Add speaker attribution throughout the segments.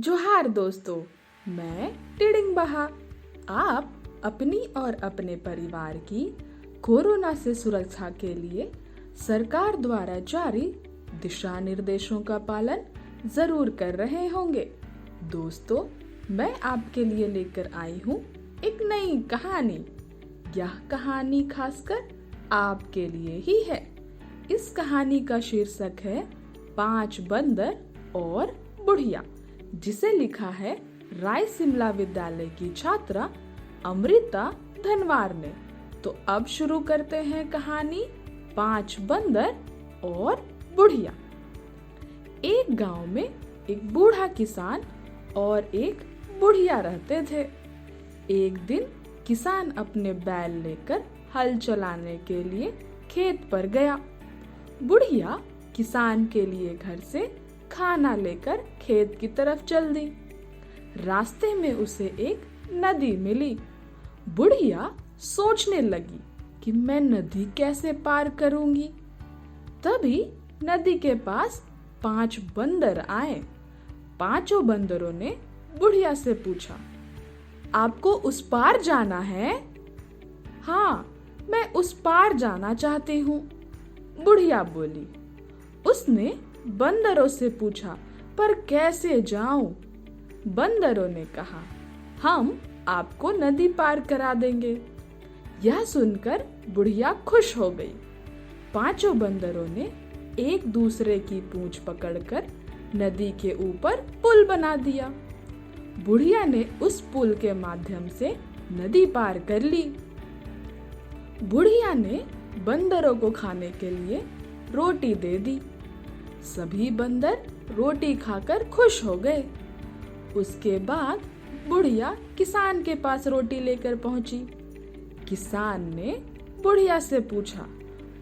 Speaker 1: जोहार दोस्तों, मैं टिडिंग बहा। आप अपनी और अपने परिवार की कोरोना से सुरक्षा के लिए सरकार द्वारा जारी दिशा निर्देशों का पालन जरूर कर रहे होंगे। दोस्तों, मैं आपके लिए लेकर आई हूँ एक नई कहानी। यह कहानी खासकर आपके लिए ही है। इस कहानी का शीर्षक है 5 बंदर और बुढ़िया, जिसे लिखा है रायसिमला विद्यालय की छात्रा अमृता धनवार ने। तो अब शुरू करते हैं कहानी 5 बंदर और बुढ़िया। एक गांव में एक बूढ़ा किसान और एक बुढ़िया रहते थे। एक दिन किसान अपने बैल लेकर हल चलाने के लिए खेत पर गया। बुढ़िया किसान के लिए घर से खाना लेकर खेत की तरफ चल दी। रास्ते में उसे एक नदी मिली। बुढ़िया सोचने लगी कि मैं नदी कैसे पार करूंगी। तभी नदी के पास 5 बंदर आए। 5 बंदरों ने बुढ़िया से पूछा, आपको उस पार जाना है? हाँ, मैं उस पार जाना चाहती हूँ, बुढ़िया बोली। उसने बंदरों से पूछा, पर कैसे जाऊं? बंदरों ने कहा, हम आपको नदी पार करा देंगे। यह सुनकर बुढ़िया खुश हो गई। 5 बंदरों ने एक दूसरे की पूंछ पकड़कर नदी के ऊपर पुल बना दिया। बुढ़िया ने उस पुल के माध्यम से नदी पार कर ली। बुढ़िया ने बंदरों को खाने के लिए रोटी दे दी। सभी बंदर रोटी खाकर खुश हो गए। उसके बाद बुढ़िया किसान के पास रोटी लेकर पहुंची। किसान ने बुढ़िया से पूछा,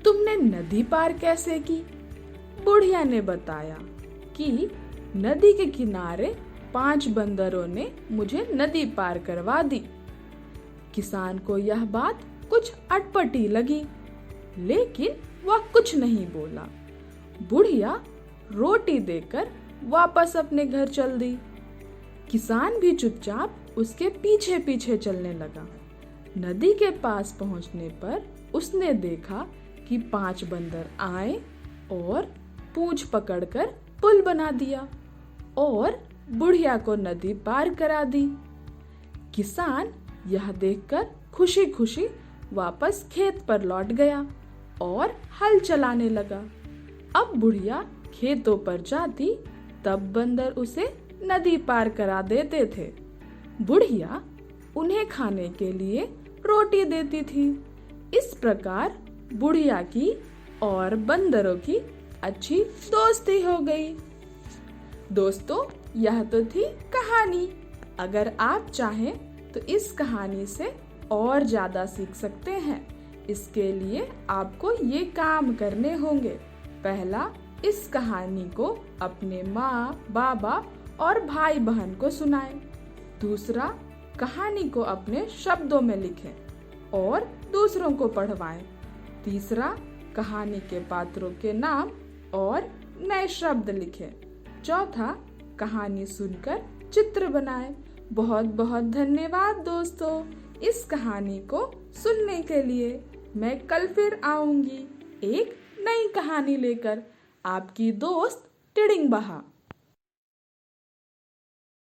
Speaker 1: तुमने नदी पार कैसे की? बुढ़िया ने बताया कि नदी के किनारे 5 बंदरों ने मुझे नदी पार करवा दी। किसान को यह बात कुछ अटपटी लगी, लेकिन वह कुछ नहीं बोला। बुढ़िया रोटी देकर वापस अपने घर चल दी। किसान भी चुपचाप उसके पीछे पीछे चलने लगा। नदी के पास पहुंचने पर उसने देखा कि 5 बंदर आए और पूंछ पकड़कर पुल बना दिया और बुढ़िया को नदी पार करा दी। किसान यह देखकर खुशी खुशी वापस खेत पर लौट गया और हल चलाने लगा। अब बुढ़िया खेतों पर जाती, तब बंदर उसे नदी पार करा देते थे। बुढ़िया उन्हें खाने के लिए रोटी देती थी। इस प्रकार बुढ़िया की और बंदरों की अच्छी दोस्ती हो गई। दोस्तों, यह तो थी कहानी। अगर आप चाहें तो इस कहानी से और ज्यादा सीख सकते हैं। इसके लिए आपको ये काम करने होंगे। पहला, इस कहानी को अपने माँ, बाबा और भाई बहन को सुनाएं। दूसरा, कहानी को अपने शब्दों में लिखें और दूसरों को पढ़वाएं। तीसरा, कहानी के पात्रों के नाम और नए शब्द लिखें। चौथा, कहानी सुनकर चित्र बनाएं। बहुत बहुत धन्यवाद दोस्तों, इस कहानी को सुनने के लिए। मैं कल फिर आऊंगी एक नई कहानी लेकर। आपकी दोस्त टिडिंग बहा।